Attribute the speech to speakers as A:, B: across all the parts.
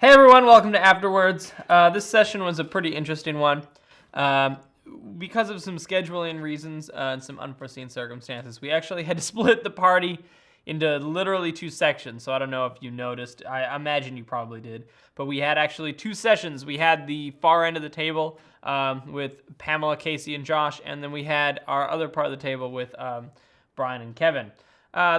A: Hey everyone, welcome to Afterwards. This session was a pretty interesting one. Because of some scheduling reasons and some unforeseen circumstances, we actually had to split the party into literally two sections. So I don't know if you noticed. I imagine you probably did. But we had actually two sessions. We had the far end of the table with Pamela, Casey, and Josh. And then we had our other part of the table with Brian and Kevin.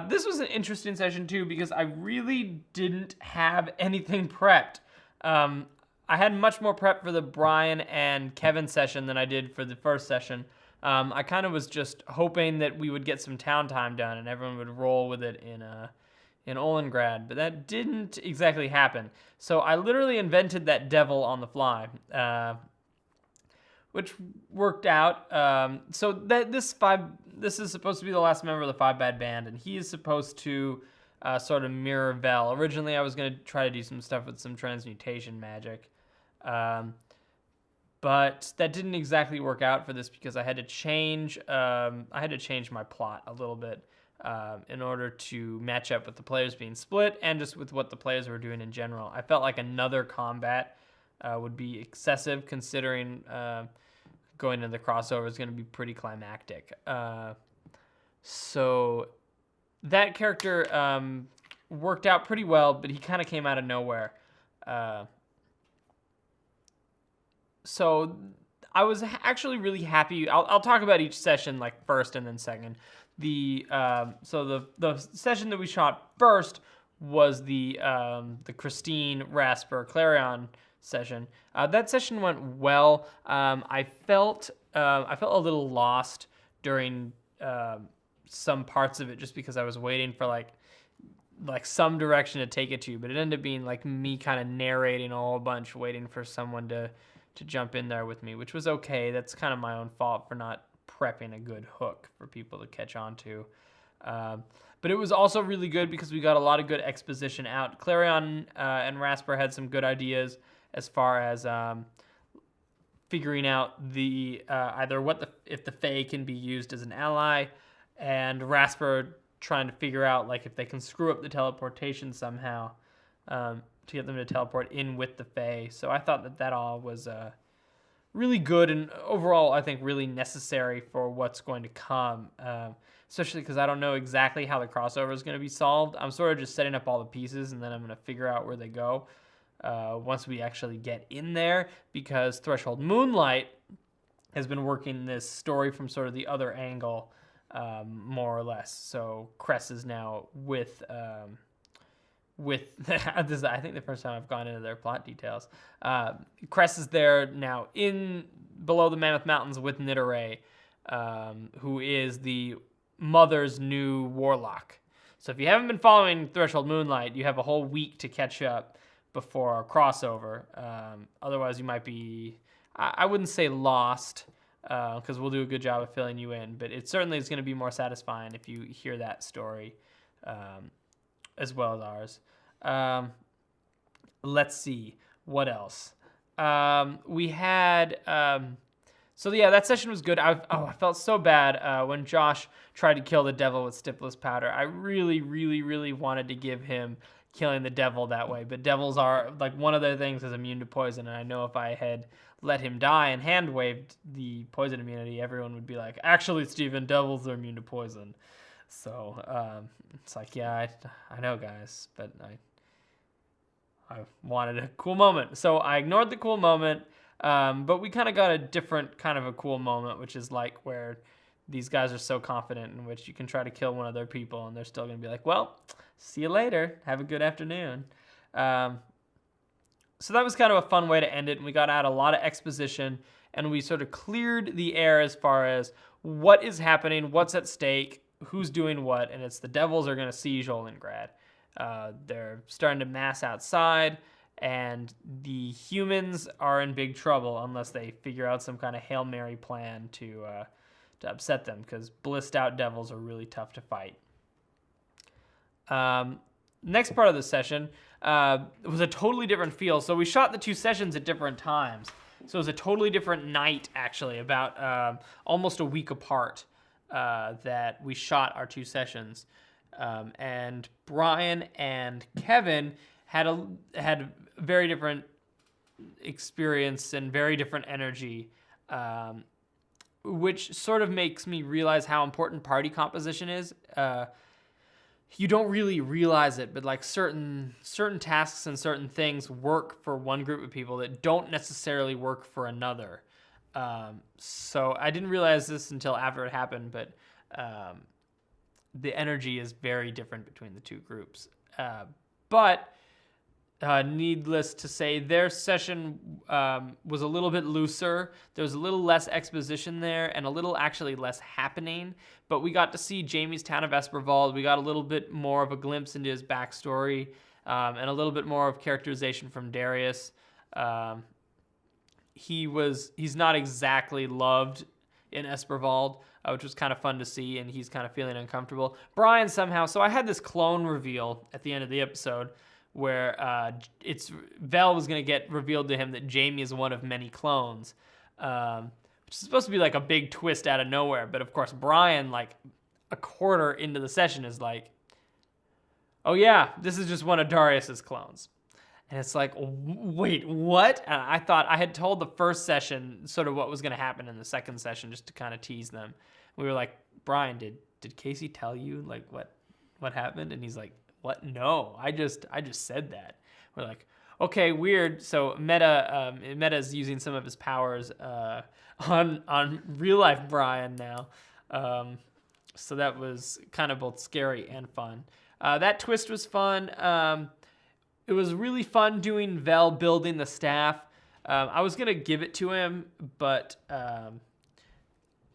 A: This was an interesting session too because I really didn't have anything prepped. I had much more prep for the Brian and Kevin session than I did for the first session. I kind of was just hoping that we would get some town time done and everyone would roll with it in Olengrad, but that didn't exactly happen. So I literally invented that devil on the fly. Which worked out. So this is supposed to be the last member of the Five Bad Band, and he is supposed to sort of mirror Vel. Originally, I was going to try to do some stuff with some transmutation magic, but that didn't exactly work out for this because I had to change. I had to change my plot a little bit in order to match up with the players being split and just with what the players were doing in general. I felt like another combat would be excessive considering going into the crossover is going to be pretty climactic. So that character worked out pretty well, but he kind of came out of nowhere. So I was actually really happy. I'll talk about each session like first and then second. So the session that we shot first was the Christine Rasper Clarion session. That session went well. I felt a little lost during some parts of it just because I was waiting for like some direction to take it to, but it ended up being like me kind of narrating a whole bunch, waiting for someone to jump in there with me, which was okay. That's kind of my own fault for not prepping a good hook for people to catch on to. But it was also really good because we got a lot of good exposition out. Clarion and Rasper had some good ideas as far as figuring out the either if the Fae can be used as an ally, and Rasper trying to figure out like if they can screw up the teleportation somehow to get them to teleport in with the Fae. So I thought that all was really good and overall I think really necessary for what's going to come, especially because I don't know exactly how the crossover is going to be solved. I'm sort of just setting up all the pieces and then I'm going to figure out where they go once we actually get in there, because Threshold Moonlight has been working this story from sort of the other angle, more or less. So Cress is now with this is, I think, the first time I've gone into their plot details. Cress is there now in below the Mammoth Mountains with Nidoray, who is the mother's new warlock. So if you haven't been following Threshold Moonlight, you have a whole week to catch up before our crossover. Otherwise, you might be, I wouldn't say lost, because we'll do a good job of filling you in, but it certainly is going to be more satisfying if you hear that story as well as ours. Let's see, what else? We had, so yeah, that session was good. I felt so bad when Josh tried to kill the devil with Stipless Powder. I really, really, really wanted to give him killing the devil that way, but devils are, like, one of their things is immune to poison, and I know if I had let him die and hand-waved the poison immunity, everyone would be like, actually, Steven, devils are immune to poison. So it's like, yeah, I know, guys, but I wanted a cool moment. So I ignored the cool moment, but we kind of got a different kind of a cool moment, which is like where these guys are so confident in which you can try to kill one of their people and they're still going to be like, well, see you later. Have a good afternoon. So that was kind of a fun way to end it. And we got out a lot of exposition and we sort of cleared the air as far as what is happening, what's at stake, who's doing what. And it's the devils are going to siege Olengrad. They're starting to mass outside and the humans are in big trouble unless they figure out some kind of Hail Mary plan to upset them, because blissed out devils are really tough to fight. Next part of the session was a totally different feel. So we shot the two sessions at different times. So it was a totally different night, actually, about almost a week apart that we shot our two sessions. And Brian and Kevin had very different experience and very different energy, which sort of makes me realize how important party composition is. You don't really realize it, but like certain tasks and certain things work for one group of people that don't necessarily work for another. So I didn't realize this until after it happened, but the energy is very different between the two groups. But needless to say, their session was a little bit looser. There was a little less exposition there and a little actually less happening. But we got to see Jaime's town of Espervald. We got a little bit more of a glimpse into his backstory and a little bit more of characterization from Darius. He's not exactly loved in Espervald, which was kind of fun to see, and he's kind of feeling uncomfortable. Brian somehow, so I had this clone reveal at the end of the episode where Vel was going to get revealed to him that Jaime is one of many clones, which is supposed to be like a big twist out of nowhere. But of course, Brian, like a quarter into the session, is like, oh yeah, this is just one of Darius's clones. And it's like, wait, what? And I thought I had told the first session sort of what was going to happen in the second session just to kind of tease them. We were like, Brian, did Casey tell you like what happened? And he's like, what? No, I just said that. We're like, okay, weird. So Meta's using some of his powers on real life Brian now. So that was kind of both scary and fun. That twist was fun. It was really fun doing Vel building the staff. I was going to give it to him, but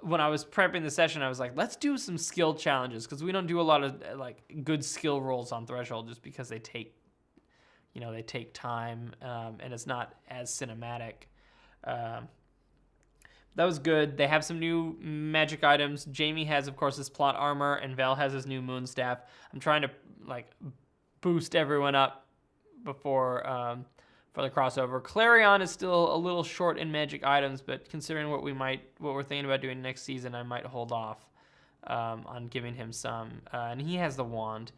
A: when I was prepping the session, I was like, let's do some skill challenges, because we don't do a lot of like good skill rolls on Threshold just because they take time, and it's not as cinematic. That was good. They have some new magic items. Jaime has, of course, his plot armor, and Vel has his new moon staff. I'm trying to like boost everyone up before for the crossover. Clarion is still a little short in magic items, but considering what we're thinking about doing next season, I might hold off on giving him some. And he has the wand.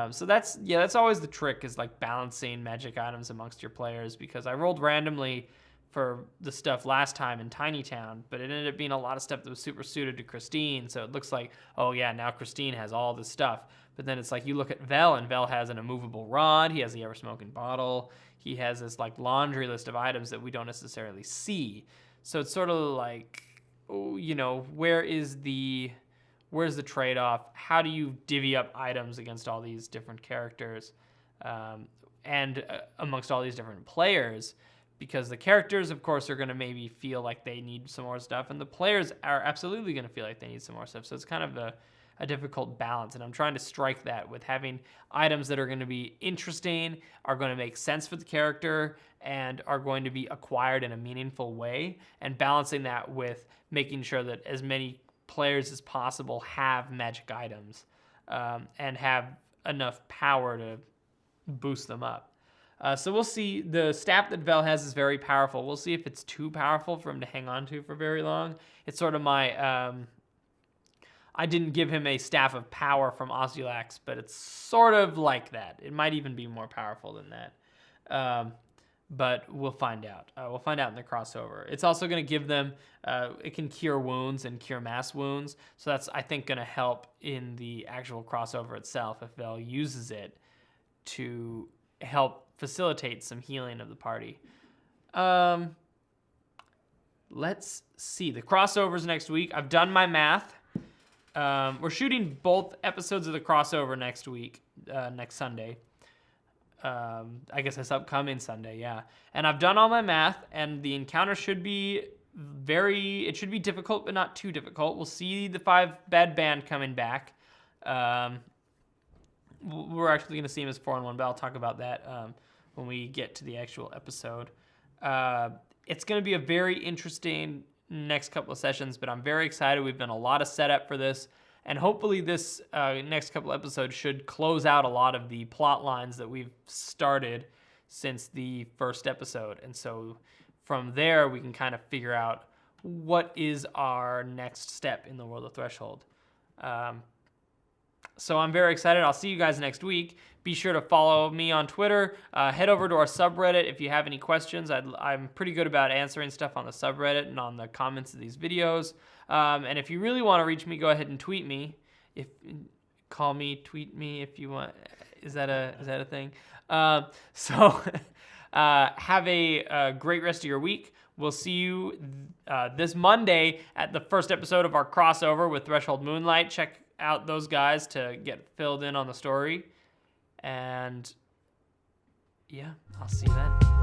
A: So that's always the trick, is like balancing magic items amongst your players, because I rolled randomly for the stuff last time in Tiny Town, but it ended up being a lot of stuff that was super suited to Christine. So it looks like, oh yeah, now Christine has all this stuff. But then it's like you look at Vel, and Vel has an immovable rod. He has the ever-smoking bottle. He has this like laundry list of items that we don't necessarily see. So it's sort of like, where's the trade-off? How do you divvy up items against all these different characters and amongst all these different players? Because the characters, of course, are going to maybe feel like they need some more stuff, and the players are absolutely going to feel like they need some more stuff. So it's kind of a difficult balance, and I'm trying to strike that with having items that are going to be interesting, are going to make sense for the character, and are going to be acquired in a meaningful way, and balancing that with making sure that as many players as possible have magic items and have enough power to boost them up. So we'll see. The staff that Vel has is very powerful. We'll see if it's too powerful for him to hang on to for very long. It's sort of my... I didn't give him a staff of power from Osulax, but it's sort of like that. It might even be more powerful than that. But we'll find out. We'll find out in the crossover. It's also going to give them... it can cure wounds and cure mass wounds. So that's, I think, going to help in the actual crossover itself if Vel uses it to help facilitate some healing of the party. Let's see. The crossover's next week. I've done my math. We're shooting both episodes of the crossover next week, next Sunday. I guess it's upcoming Sunday, yeah. And I've done all my math, and the encounter should be it should be difficult, but not too difficult. We'll see the 5 bad band coming back. We're actually going to see him as 4-in-1, but I'll talk about that when we get to the actual episode. It's going to be a very interesting next couple of sessions, but I'm very excited. We've done a lot of setup for this, and hopefully this next couple of episodes should close out a lot of the plot lines that we've started since the first episode. And so from there, we can kind of figure out what is our next step in the world of Threshold. So I'm very excited. I'll see you guys next week. Be sure to follow me on Twitter. Head over to our subreddit if you have any questions. I'm pretty good about answering stuff on the subreddit and on the comments of these videos. And if you really want to reach me, go ahead and tweet me. Call me, tweet me if you want. Is that a thing? Have a great rest of your week. We'll see you this Monday at the first episode of our crossover with Threshold Moonlight. Check out those guys to get filled in on the story. And yeah, I'll see you then.